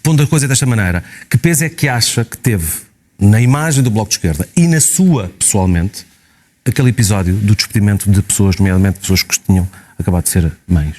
Pondo a coisa desta maneira, que peso é que acha que teve na imagem do Bloco de Esquerda e na sua, pessoalmente, aquele episódio do despedimento de pessoas, nomeadamente pessoas que tinham acabado de ser mães?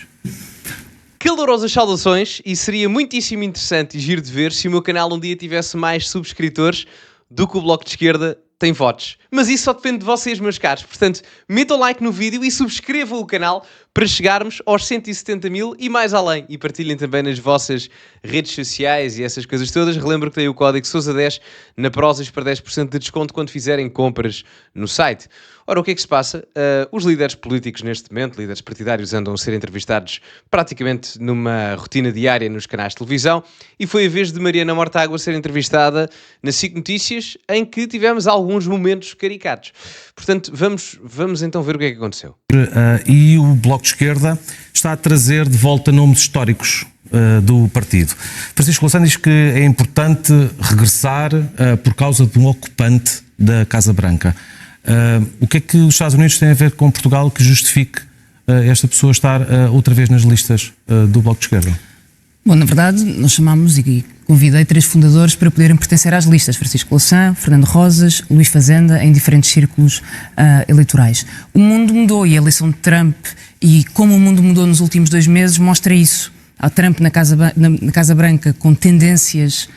Calorosas saudações, e seria muitíssimo interessante e giro de ver se o meu canal um dia tivesse mais subscritores do que o Bloco de Esquerda tem votos. Mas isso só depende de vocês, meus caros. Portanto, metam like no vídeo e subscrevam o canal para chegarmos aos 170 mil e mais além. E partilhem também nas vossas redes sociais e essas coisas todas. Relembro que tem o código SOUSA10 na Prozis para 10% de desconto quando fizerem compras no site. Ora, o que é que se passa? Os líderes políticos neste momento, líderes partidários, andam a ser entrevistados praticamente numa rotina diária nos canais de televisão, e foi a vez de Mariana Mortágua ser entrevistada na SIC Notícias, em que tivemos alguns momentos caricatos. Portanto, vamos então ver o que é que aconteceu. E o Bloco de Esquerda está a trazer de volta nomes históricos do partido. Francisco Louçã diz que é importante regressar por causa de um ocupante da Casa Branca. O que é que os Estados Unidos têm a ver com Portugal que justifique esta pessoa estar outra vez nas listas do Bloco de Esquerda? Bom, na verdade, nós chamámos e convidei 3 fundadores para poderem pertencer às listas: Francisco Louçã, Fernando Rosas, Luís Fazenda, em diferentes círculos eleitorais. O mundo mudou, e a eleição de Trump e como o mundo mudou nos últimos 2 meses mostra isso. Há Trump na Casa Branca com tendências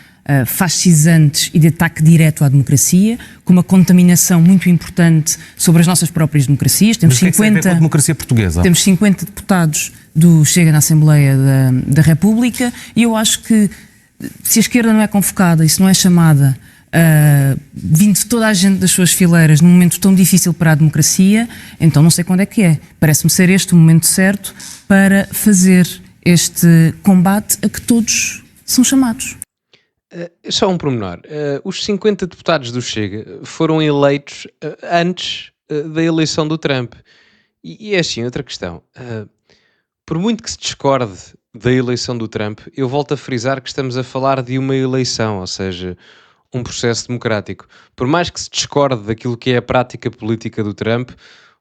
fascisantes e de ataque direto à democracia, com uma contaminação muito importante sobre as nossas próprias democracias. Temos 50 a democracia portuguesa. Temos 50 deputados do Chega na Assembleia da República, e eu acho que se a esquerda não é convocada e se não é chamada, vindo de toda a gente das suas fileiras num momento tão difícil para a democracia, então não sei quando é que é. Parece-me ser este o momento certo para fazer este combate a que todos são chamados. Só um pormenor. Os 50 deputados do Chega foram eleitos antes da eleição do Trump. E é assim, outra questão. Por muito que se discorde da eleição do Trump, eu volto a frisar que estamos a falar de uma eleição, ou seja, um processo democrático. Por mais que se discorde daquilo que é a prática política do Trump,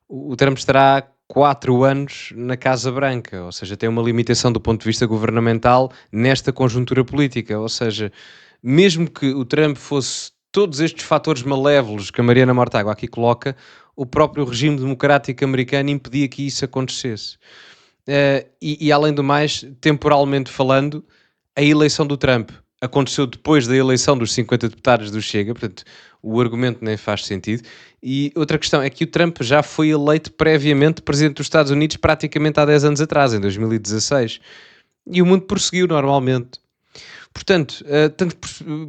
o Trump estará 4 anos na Casa Branca, ou seja, tem uma limitação do ponto de vista governamental nesta conjuntura política, ou seja, mesmo que o Trump fosse todos estes fatores malévolos que a Mariana Mortágua aqui coloca, o próprio regime democrático americano impedia que isso acontecesse. E além do mais, temporalmente falando, a eleição do Trump aconteceu depois da eleição dos 50 deputados do Chega, portanto o argumento nem faz sentido. E outra questão é que o Trump já foi eleito previamente presidente dos Estados Unidos praticamente há 10 anos atrás, em 2016, e o mundo prosseguiu normalmente. Portanto, tanto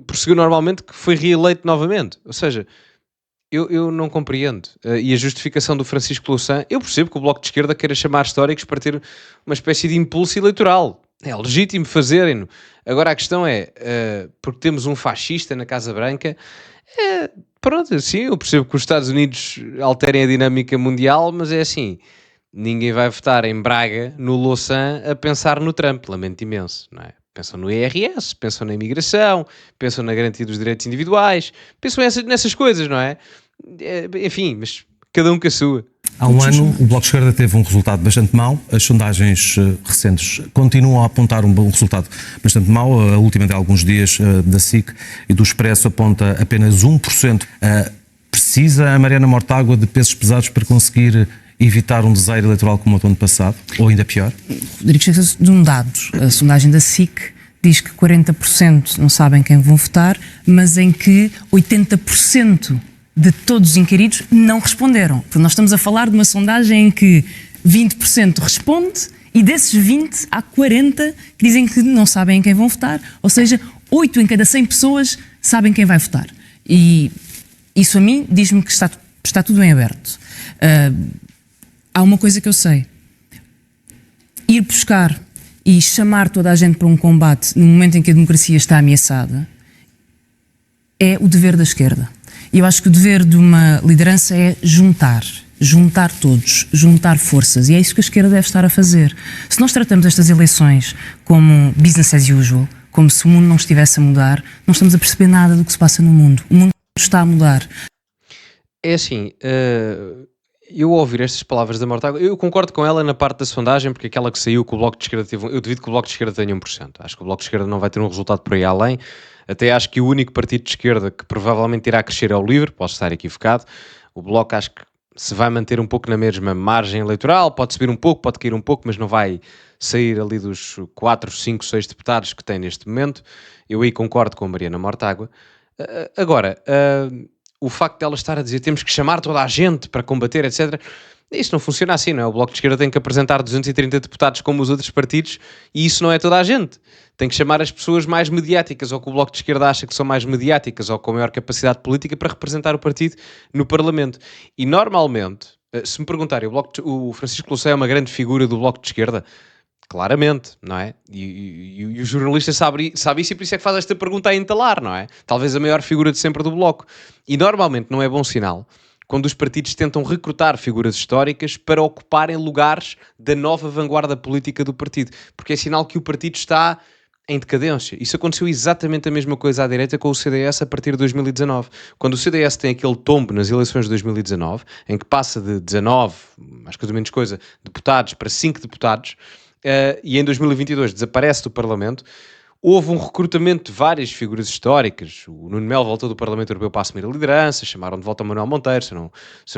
prosseguiu normalmente que foi reeleito novamente. Ou seja, eu não compreendo. E a justificação do Francisco Louçã, eu percebo que o Bloco de Esquerda queira chamar históricos para ter uma espécie de impulso eleitoral. É legítimo fazerem-no. Agora a questão é, porque temos um fascista na Casa Branca, pronto, assim, eu percebo que os Estados Unidos alterem a dinâmica mundial, mas é assim, ninguém vai votar em Braga, no Louçã, a pensar no Trump, lamento imenso, não é? Pensam no IRS, pensam na imigração, pensam na garantia dos direitos individuais, pensam nessas coisas, não é? Enfim, mas cada um com a sua. Há um ano, o Bloco de Esquerda teve um resultado bastante mau. As sondagens recentes continuam a apontar um resultado bastante mau. A última de alguns dias da SIC e do Expresso aponta apenas 1%. Precisa a Mariana Mortágua de pesos pesados para conseguir evitar um desaire eleitoral como o do ano passado? Ou ainda pior? Rodrigo, esquece de um dado. A sondagem da SIC diz que 40% não sabem quem vão votar, mas em que 80% de todos os inquiridos não responderam. Portanto, nós estamos a falar de uma sondagem em que 20% responde e desses 20 há 40 que dizem que não sabem em quem vão votar, ou seja, 8 em cada 100 pessoas sabem quem vai votar. E isso a mim diz-me que está tudo em aberto. Há uma coisa que eu sei: ir buscar e chamar toda a gente para um combate no momento em que a democracia está ameaçada é o dever da esquerda. E eu acho que o dever de uma liderança é juntar todos, juntar forças, e é isso que a esquerda deve estar a fazer. Se nós tratamos estas eleições como business as usual, como se o mundo não estivesse a mudar, não estamos a perceber nada do que se passa no mundo. O mundo está a mudar. É assim, Eu ao ouvir estas palavras da Mortágua, eu concordo com ela na parte da sondagem, porque aquela que saiu que o Bloco de Esquerda teve, eu duvido que o Bloco de Esquerda tenha 1%. Acho que o Bloco de Esquerda não vai ter um resultado por aí além. Até acho que o único partido de esquerda que provavelmente irá crescer é o LIVRE, posso estar equivocado. O Bloco acho que se vai manter um pouco na mesma margem eleitoral, pode subir um pouco, pode cair um pouco, mas não vai sair ali dos 4, 5, 6 deputados que tem neste momento. Eu aí concordo com a Mariana Mortágua. Agora, o facto de ela estar a dizer temos que chamar toda a gente para combater, etc. Isso não funciona assim, não é? O Bloco de Esquerda tem que apresentar 230 deputados como os outros partidos e isso não é toda a gente. Tem que chamar as pessoas mais mediáticas ou que o Bloco de Esquerda acha que são mais mediáticas ou com maior capacidade política para representar o partido no Parlamento. E normalmente, se me perguntarem, o Francisco Louçã é uma grande figura do Bloco de Esquerda? Claramente, não é? E o jornalista sabe isso e por isso é que faz esta pergunta a entalar, não é? Talvez a maior figura de sempre do Bloco. E normalmente não é bom sinal quando os partidos tentam recrutar figuras históricas para ocuparem lugares da nova vanguarda política do partido, porque é sinal que o partido está em decadência. Isso aconteceu exatamente a mesma coisa à direita com o CDS a partir de 2019. Quando o CDS tem aquele tombo nas eleições de 2019, em que passa de 19, mais coisa menos coisa, deputados para 5 deputados, e em 2022 desaparece do Parlamento, houve um recrutamento de várias figuras históricas. O Nuno Melo voltou do Parlamento Europeu para assumir a liderança, chamaram de volta Manuel Monteiro, se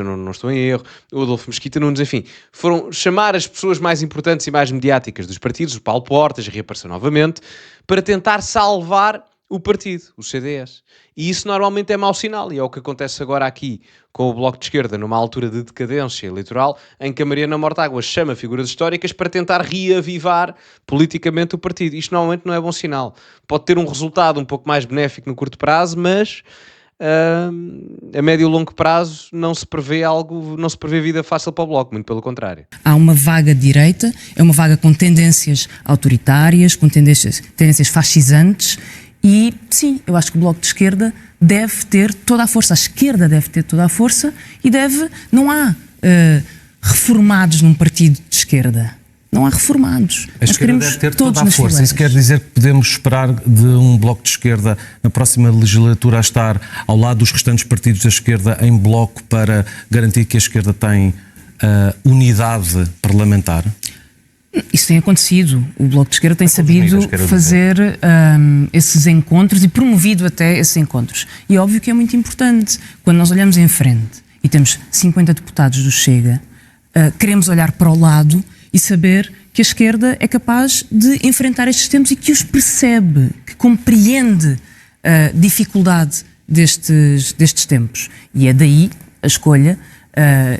eu não estou em erro, o Adolfo Mesquita Nunes, enfim. Foram chamar as pessoas mais importantes e mais mediáticas dos partidos, o Paulo Portas reapareceu novamente, para tentar salvar o partido, o CDS. E isso normalmente é mau sinal, e é o que acontece agora aqui com o Bloco de Esquerda, numa altura de decadência eleitoral, em que a Mariana Mortágua chama figuras históricas para tentar reavivar politicamente o partido. Isto normalmente não é bom sinal. Pode ter um resultado um pouco mais benéfico no curto prazo, mas a médio e longo prazo não se prevê vida fácil para o Bloco, muito pelo contrário. Há uma vaga de direita, é uma vaga com tendências autoritárias, com tendências fascisantes. E sim, eu acho que o Bloco de Esquerda deve ter toda a força, a esquerda deve ter toda a força e não há reformados num partido de esquerda. Não há reformados. A esquerda deve ter toda a força. Isso quer dizer que podemos esperar de um Bloco de Esquerda na próxima legislatura a estar ao lado dos restantes partidos da esquerda em bloco para garantir que a esquerda tem unidade parlamentar? Isso tem acontecido. O Bloco de Esquerda tem sabido fazer esses encontros e promovido até esses encontros. E é óbvio que é muito importante. Quando nós olhamos em frente e temos 50 deputados do Chega, queremos olhar para o lado e saber que a esquerda é capaz de enfrentar estes tempos e que os percebe, que compreende a dificuldade destes tempos. E é daí a escolha,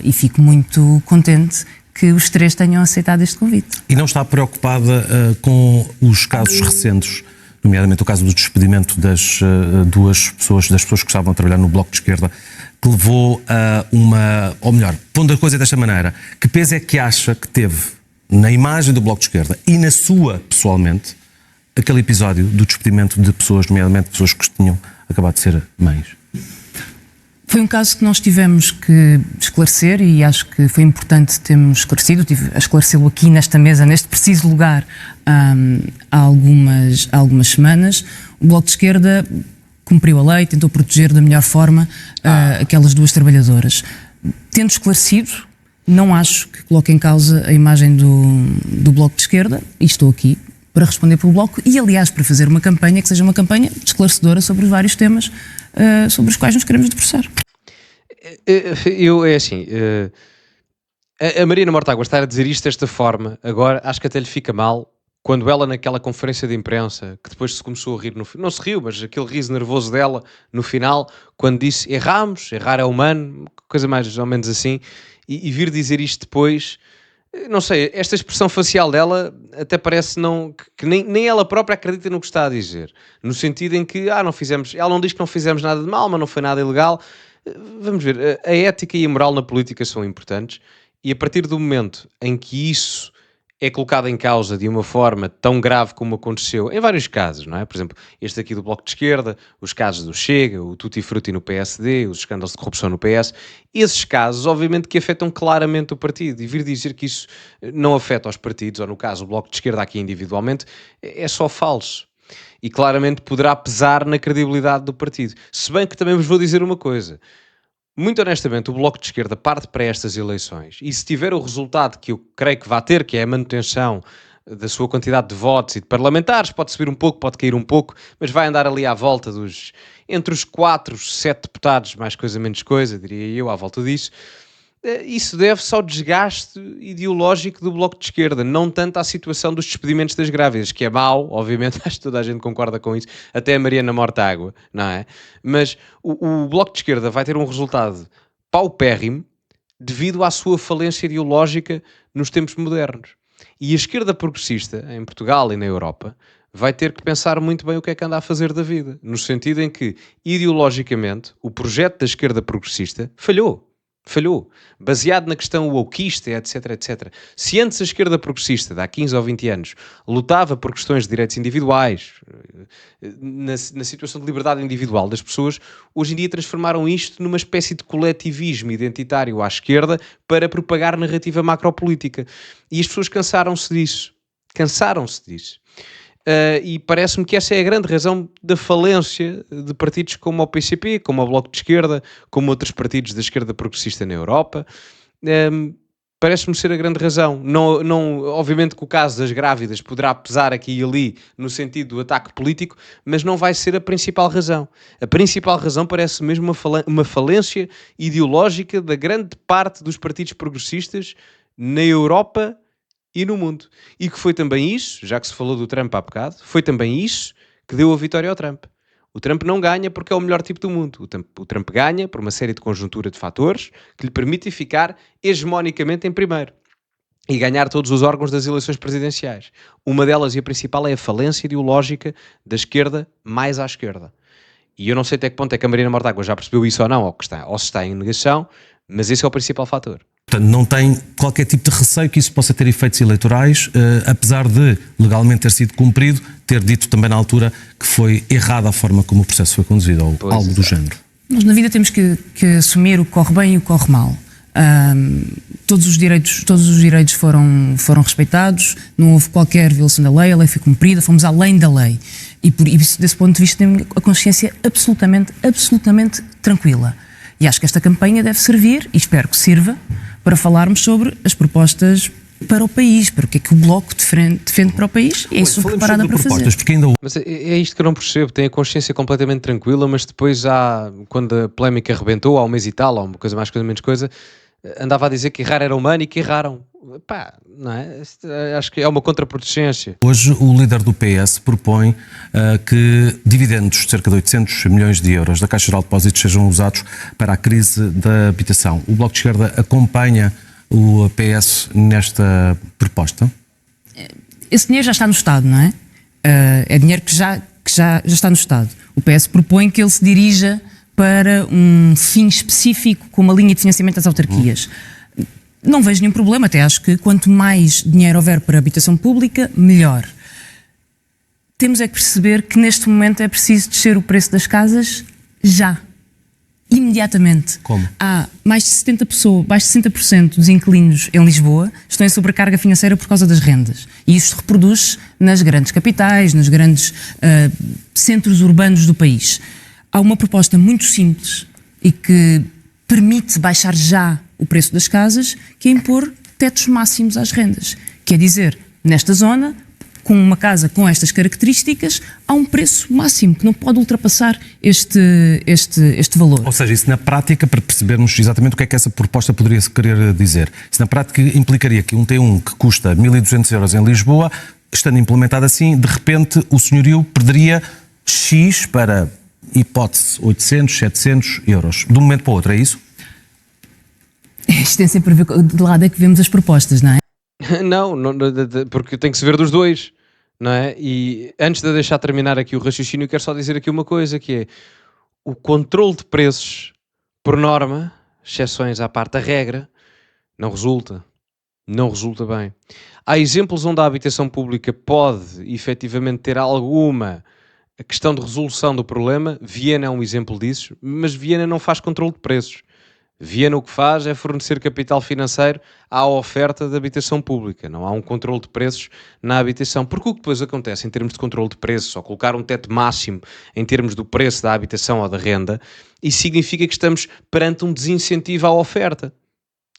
e fico muito contente que os três tenham aceitado este convite. E não está preocupada com os casos recentes, nomeadamente o caso do despedimento das pessoas que estavam a trabalhar no Bloco de Esquerda, que levou a ou melhor, pondo a coisa desta maneira, que peso é que acha que teve na imagem do Bloco de Esquerda e na sua, pessoalmente, aquele episódio do despedimento de pessoas, nomeadamente pessoas que tinham acabado de ser mães? Foi um caso que nós tivemos que esclarecer e acho que foi importante termos esclarecido. Tive a esclarecê-lo aqui nesta mesa, neste preciso lugar, há algumas semanas. O Bloco de Esquerda cumpriu a lei, tentou proteger da melhor forma aquelas duas trabalhadoras. Tendo esclarecido, não acho que coloque em causa a imagem do Bloco de Esquerda e estou aqui para responder pelo Bloco e, aliás, para fazer uma campanha que seja uma campanha esclarecedora sobre os vários temas sobre os quais nos queremos debruçar. A Mariana Mortágua estar a dizer isto desta forma, agora acho que até lhe fica mal, quando ela naquela conferência de imprensa, que depois se começou a rir, não se riu, mas aquele riso nervoso dela no final, quando disse erramos, errar é humano, coisa mais ou menos assim, e vir dizer isto depois, não sei, esta expressão facial dela até parece que nem ela própria acredita no que está a dizer, no sentido em que ela não diz que não fizemos nada de mal, mas não foi nada ilegal. Vamos ver, a ética e a moral na política são importantes e a partir do momento em que isso é colocado em causa de uma forma tão grave como aconteceu em vários casos, não é? Por exemplo, este aqui do Bloco de Esquerda, os casos do Chega, o Tutti Frutti no PSD, os escândalos de corrupção no PS, esses casos obviamente que afetam claramente o partido e vir dizer que isso não afeta os partidos, ou no caso o Bloco de Esquerda aqui individualmente, é só falso. E claramente poderá pesar na credibilidade do partido. Se bem que também vos vou dizer uma coisa. muito honestamente, o Bloco de Esquerda parte para estas eleições e se tiver o resultado que eu creio que vai ter, que é a manutenção da sua quantidade de votos e de parlamentares, pode subir um pouco, pode cair um pouco, mas vai andar ali à volta entre os 4, 7 deputados, mais coisa menos coisa, diria eu, à volta disso. Isso deve-se ao desgaste ideológico do Bloco de Esquerda, não tanto à situação dos despedimentos das grávidas, que é mau, obviamente, acho que toda a gente concorda com isso, até a Mariana Mortágua, não é? Mas o Bloco de Esquerda vai ter um resultado paupérrimo devido à sua falência ideológica nos tempos modernos. E a esquerda progressista, em Portugal e na Europa, vai ter que pensar muito bem o que é que anda a fazer da vida, no sentido em que, ideologicamente, o projeto da esquerda progressista falhou. Baseado na questão wokeista, etc, etc. Se antes a esquerda progressista, de há 15 ou 20 anos, lutava por questões de direitos individuais, na situação de liberdade individual das pessoas, hoje em dia transformaram isto numa espécie de coletivismo identitário à esquerda para propagar narrativa macropolítica. E as pessoas cansaram-se disso. E parece-me que essa é a grande razão da falência de partidos como o PCP, como o Bloco de Esquerda, como outros partidos da esquerda progressista na Europa. Parece-me ser a grande razão. Não, obviamente que o caso das grávidas poderá pesar aqui e ali no sentido do ataque político, mas não vai ser a principal razão. A principal razão parece mesmo uma falência ideológica da grande parte dos partidos progressistas na Europa e no mundo. E que foi também isso, já que se falou do Trump há bocado, foi também isso que deu a vitória ao Trump. O Trump não ganha porque é o melhor tipo do mundo. O Trump ganha por uma série de conjuntura de fatores que lhe permitem ficar hegemonicamente em primeiro e ganhar todos os órgãos das eleições presidenciais. Uma delas e a principal é a falência ideológica da esquerda mais à esquerda. E eu não sei até que ponto é que a Mariana Mortágua já percebeu isso ou não, ou se está em negação, mas esse é o principal fator. Portanto, não tem qualquer tipo de receio que isso possa ter efeitos eleitorais, apesar de, legalmente ter sido cumprido, ter dito também na altura que foi errada a forma como o processo foi conduzido, ou algo do género. Nós na vida temos que assumir o que corre bem e o que corre mal. Todos os direitos foram respeitados, não houve qualquer violação da lei, a lei foi cumprida, fomos além da lei. E desse ponto de vista tenho a consciência absolutamente tranquila. E acho que esta campanha deve servir, e espero que sirva, para falarmos sobre as propostas para o país, para o que é que o Bloco defende para o país, e é isso que estou preparada para fazer. Porque ainda... Mas é isto que eu não percebo, tem a consciência completamente tranquila, mas depois quando a polémica arrebentou, há um mês e tal, há uma coisa mais, coisa menos coisa, andava a dizer que errar era humano e que erraram. Pá, não é? Acho que é uma contraproducência. Hoje o líder do PS propõe que dividendos de cerca de 800 milhões de euros da Caixa Geral de Depósitos sejam usados para a crise da habitação. O Bloco de Esquerda acompanha o PS nesta proposta? Esse dinheiro já está no Estado, não é? É dinheiro que já está no Estado. O PS propõe que ele se dirija para um fim específico, com uma linha de financiamento às autarquias. Não vejo nenhum problema, até acho que quanto mais dinheiro houver para a habitação pública, melhor. Temos é que perceber que neste momento é preciso descer o preço das casas já, imediatamente. Como? Há mais de 60% dos inquilinos em Lisboa estão em sobrecarga financeira por causa das rendas. E isso reproduz-se nas grandes capitais, nos grandes centros urbanos do país. Há uma proposta muito simples e que permite baixar já o preço das casas, que é impor tetos máximos às rendas. Quer dizer, nesta zona, com uma casa com estas características, há um preço máximo que não pode ultrapassar este valor. Ou seja, isso na prática, para percebermos exatamente o que é que essa proposta poderia querer dizer, isso na prática implicaria que um T1 que custa 1.200 euros em Lisboa, estando implementado assim, de repente o senhorio perderia X para, hipótese, 800, 700 euros. De um momento para o outro, é isso? Isto tem sempre a ver de lado é que vemos as propostas, não é? Não, porque tem que se ver dos dois, não é? E antes de deixar terminar aqui o raciocínio, quero só dizer aqui uma coisa, que é o controle de preços, por norma, exceções à parte da regra, não resulta bem. Há exemplos onde a habitação pública pode efetivamente ter alguma questão de resolução do problema. Viena é um exemplo disso, mas Viena não faz controle de preços. Viena o que faz é fornecer capital financeiro à oferta de habitação pública. Não há um controle de preços na habitação. Porque o que depois acontece em termos de controle de preços, ou colocar um teto máximo em termos do preço da habitação ou da renda, isso significa que estamos perante um desincentivo à oferta.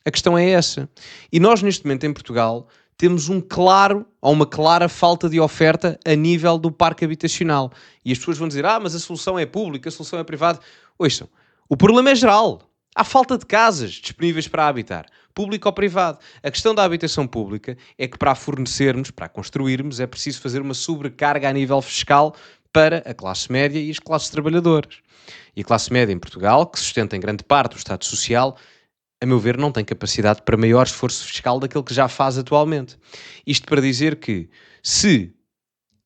A questão é essa. E nós, neste momento, em Portugal, temos uma clara falta de oferta a nível do parque habitacional. E as pessoas vão dizer, mas a solução é pública, a solução é privada. Ouçam, o problema é geral. Há falta de casas disponíveis para habitar, público ou privado. A questão da habitação pública é que para a fornecermos, para a construirmos, é preciso fazer uma sobrecarga a nível fiscal para a classe média e as classes trabalhadoras. E a classe média em Portugal, que sustenta em grande parte o Estado Social, a meu ver, não tem capacidade para maior esforço fiscal daquele que já faz atualmente. Isto para dizer que, se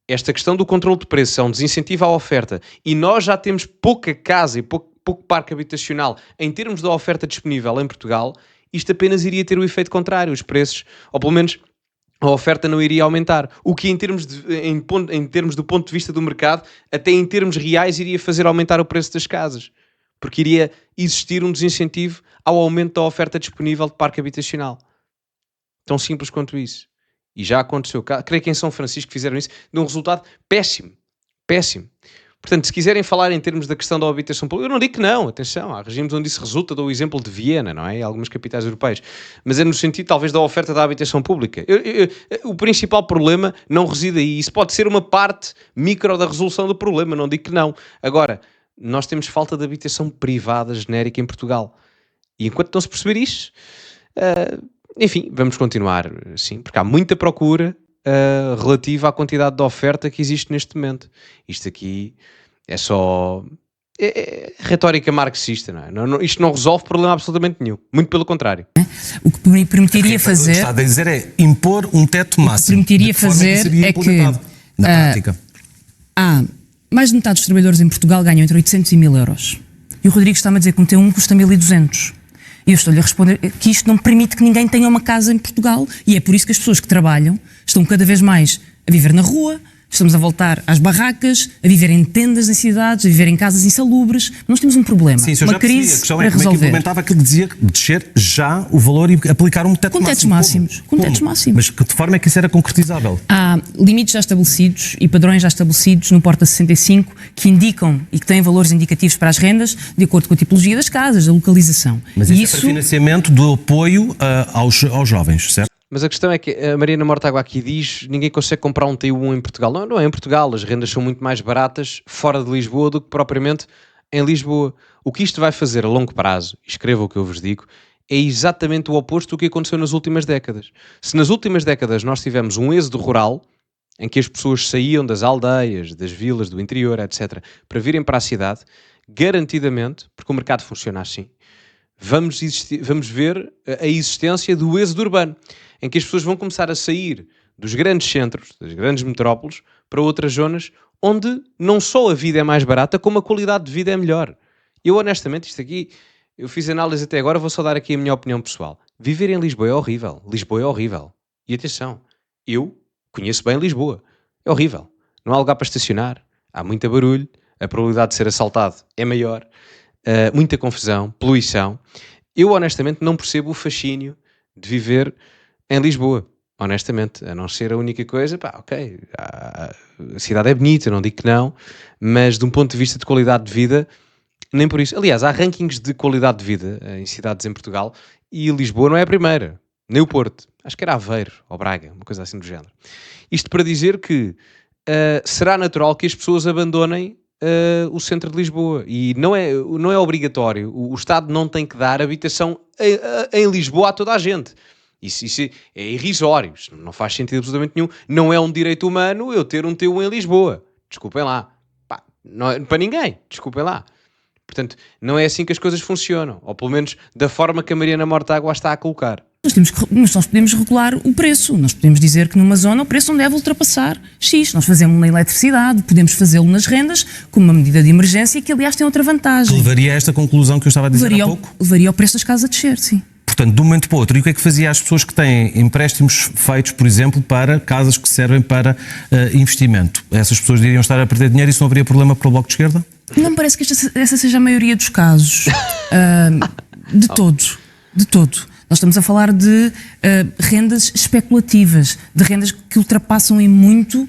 esta questão do controle de preços é um desincentivo à oferta e nós já temos pouca casa e pouco parque habitacional em termos da oferta disponível em Portugal, isto apenas iria ter o efeito contrário. Os preços, ou pelo menos a oferta, não iria aumentar. O que em termos do ponto de vista do mercado, até em termos reais, iria fazer aumentar o preço das casas. Porque iria existir um desincentivo ao aumento da oferta disponível de parque habitacional. Tão simples quanto isso. E já aconteceu. Creio que em São Francisco fizeram isso. Deu um resultado péssimo. Péssimo. Portanto, se quiserem falar em termos da questão da habitação pública, eu não digo que não, atenção, há regimes onde isso resulta, dou o exemplo de Viena, não é? E algumas capitais europeias, mas é no sentido talvez da oferta da habitação pública. O principal problema não reside aí, isso pode ser uma parte micro da resolução do problema, não digo que não. Agora, nós temos falta de habitação privada genérica em Portugal, e enquanto não se perceber isso, enfim, vamos continuar assim, porque há muita procura relativa à quantidade de oferta que existe neste momento. Isto aqui é só retórica marxista, não é? Isto não resolve problema absolutamente nenhum, muito pelo contrário. O que me permitiria fazer... O que está a dizer é impor um teto máximo. O que permitiria fazer é que na prática há mais de metade dos trabalhadores em Portugal ganham entre 800 e 1000 euros. E o Rodrigo está-me a dizer que um T1 custa 1200. E eu estou-lhe a responder que isto não permite que ninguém tenha uma casa em Portugal, e é por isso que as pessoas que trabalham estão cada vez mais a viver na rua, estamos a voltar às barracas, a viver em tendas em cidades, a viver em casas insalubres. Nós temos um problema, sim, uma crise a questão para é como resolver. É que implementava aquilo que dizia descer já o valor e aplicar um teto máximo. Com tetos máximos. Mas que de forma é que isso era concretizável? Há limites já estabelecidos e padrões já estabelecidos no Porta 65 que indicam e que têm valores indicativos para as rendas de acordo com a tipologia das casas, a localização. Mas isso é para financiamento do apoio aos jovens, certo? Mas a questão é que a Mariana Mortágua aqui diz ninguém consegue comprar um T1 em Portugal. Não é em Portugal, as rendas são muito mais baratas fora de Lisboa do que propriamente em Lisboa. O que isto vai fazer a longo prazo, escreva o que eu vos digo, é exatamente o oposto do que aconteceu nas últimas décadas. Se nas últimas décadas nós tivemos um êxodo rural, em que as pessoas saíam das aldeias, das vilas, do interior, etc., para virem para a cidade, garantidamente, porque o mercado funciona assim, vamos ver a existência do êxodo urbano, em que as pessoas vão começar a sair dos grandes centros, das grandes metrópoles, para outras zonas onde não só a vida é mais barata, como a qualidade de vida é melhor. Eu, honestamente, isto aqui, eu fiz análise até agora, vou só dar aqui a minha opinião pessoal. Viver em Lisboa é horrível. Lisboa é horrível. E atenção, eu conheço bem Lisboa. É horrível. Não há lugar para estacionar, há muito barulho, a probabilidade de ser assaltado é maior, muita confusão, poluição. Eu, honestamente, não percebo o fascínio de viver em Lisboa, honestamente, a não ser a única coisa, ok, a cidade é bonita, não digo que não, mas de um ponto de vista de qualidade de vida, nem por isso. Aliás, há rankings de qualidade de vida em cidades em Portugal e Lisboa não é a primeira, nem o Porto, acho que era Aveiro ou Braga, uma coisa assim do género. Isto para dizer que será natural que as pessoas abandonem o centro de Lisboa, e não é obrigatório, o Estado não tem que dar habitação em Lisboa a toda a gente. Isso é irrisório, isso não faz sentido absolutamente nenhum. Não é um direito humano eu ter um T1 em Lisboa, desculpem lá, não é para ninguém, desculpem lá. Portanto, não é assim que as coisas funcionam, ou pelo menos da forma que a Mariana Mortágua está a colocar. Nós podemos regular o preço, nós podemos dizer que numa zona o preço não deve ultrapassar X, nós fazemos na eletricidade, podemos fazê-lo nas rendas como uma medida de emergência, que aliás tem outra vantagem. Que levaria a esta conclusão que eu estava a dizer há pouco? Levaria o preço das casas a descer, sim. Portanto, de um momento para o outro. E o que é que fazia às pessoas que têm empréstimos feitos, por exemplo, para casas que servem para investimento? Essas pessoas iriam estar a perder dinheiro e isso não haveria problema para o Bloco de Esquerda? Não me parece que essa seja a maioria dos casos. De todos, de todo. Nós estamos a falar de rendas especulativas, de rendas que ultrapassam em muito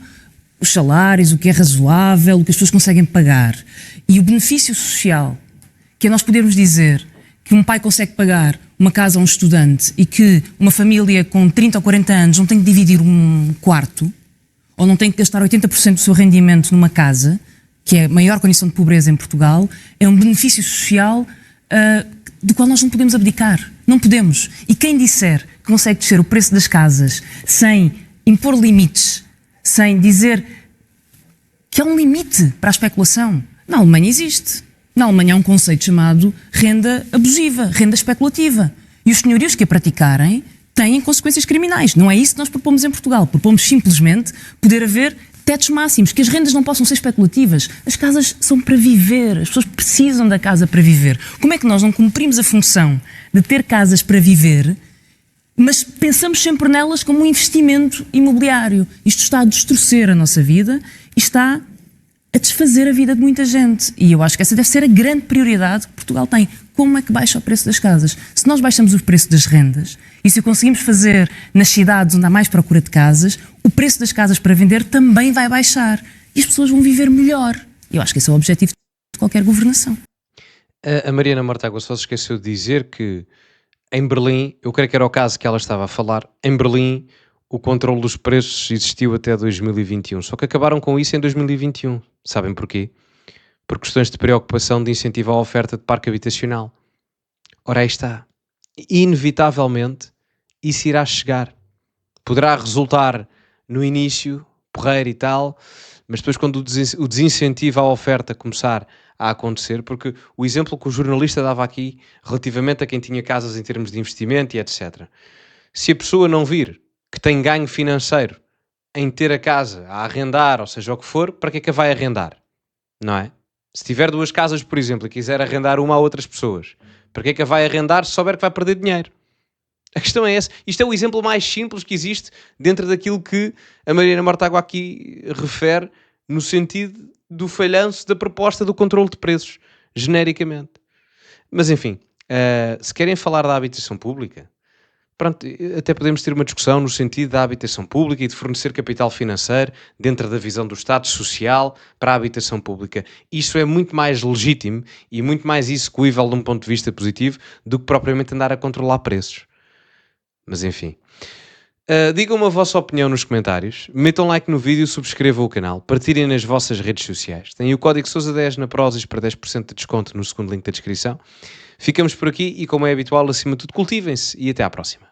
os salários, o que é razoável, o que as pessoas conseguem pagar. E o benefício social, que é nós podermos dizer que um pai consegue pagar uma casa a um estudante e que uma família com 30 ou 40 anos não tem que dividir um quarto, ou não tem que gastar 80% do seu rendimento numa casa, que é a maior condição de pobreza em Portugal, é um benefício social do qual nós não podemos abdicar. Não podemos. E quem disser que consegue descer o preço das casas sem impor limites, sem dizer que há um limite para a especulação, na Alemanha existe. Na Alemanha há um conceito chamado renda abusiva, renda especulativa. E os senhorios que a praticarem têm consequências criminais. Não é isso que nós propomos em Portugal. Propomos simplesmente poder haver tetos máximos, que as rendas não possam ser especulativas. As casas são para viver, as pessoas precisam da casa para viver. Como é que nós não cumprimos a função de ter casas para viver, mas pensamos sempre nelas como um investimento imobiliário? Isto está a distorcer a nossa vida e está a desfazer a vida de muita gente. E eu acho que essa deve ser a grande prioridade que Portugal tem. Como é que baixa o preço das casas? Se nós baixamos o preço das rendas e se o conseguimos fazer nas cidades onde há mais procura de casas, o preço das casas para vender também vai baixar. E as pessoas vão viver melhor. Eu acho que esse é o objetivo de qualquer governação. A Mariana Mortágua só se esqueceu de dizer que em Berlim, eu creio que era o caso que ela estava a falar, em Berlim o controle dos preços existiu até 2021, só que acabaram com isso em 2021. Sabem porquê? Por questões de preocupação de incentivo à oferta de parque habitacional. Ora, aí está. Inevitavelmente, isso irá chegar. Poderá resultar no início, porreiro e tal, mas depois quando o desincentivo à oferta começar a acontecer, porque o exemplo que o jornalista dava aqui relativamente a quem tinha casas em termos de investimento e etc. Se a pessoa não vir que tem ganho financeiro em ter a casa a arrendar, ou seja o que for, para que é que a vai arrendar? Não é? Se tiver duas casas, por exemplo, e quiser arrendar uma a outras pessoas, para que é que a vai arrendar se souber que vai perder dinheiro? A questão é essa. Isto é o exemplo mais simples que existe dentro daquilo que a Mariana Mortágua aqui refere no sentido do falhanço da proposta do controle de preços, genericamente. Mas enfim, se querem falar da habitação pública, pronto, até podemos ter uma discussão no sentido da habitação pública e de fornecer capital financeiro dentro da visão do Estado social para a habitação pública. Isso é muito mais legítimo e muito mais execuível de um ponto de vista positivo do que propriamente andar a controlar preços. Mas enfim, digam-me a vossa opinião nos comentários, metam like no vídeo, subscrevam o canal, partilhem nas vossas redes sociais. Tem o código Sousa10 na Prozis para 10% de desconto no segundo link da descrição. Ficamos por aqui e, como é habitual, acima de tudo, cultivem-se e até à próxima.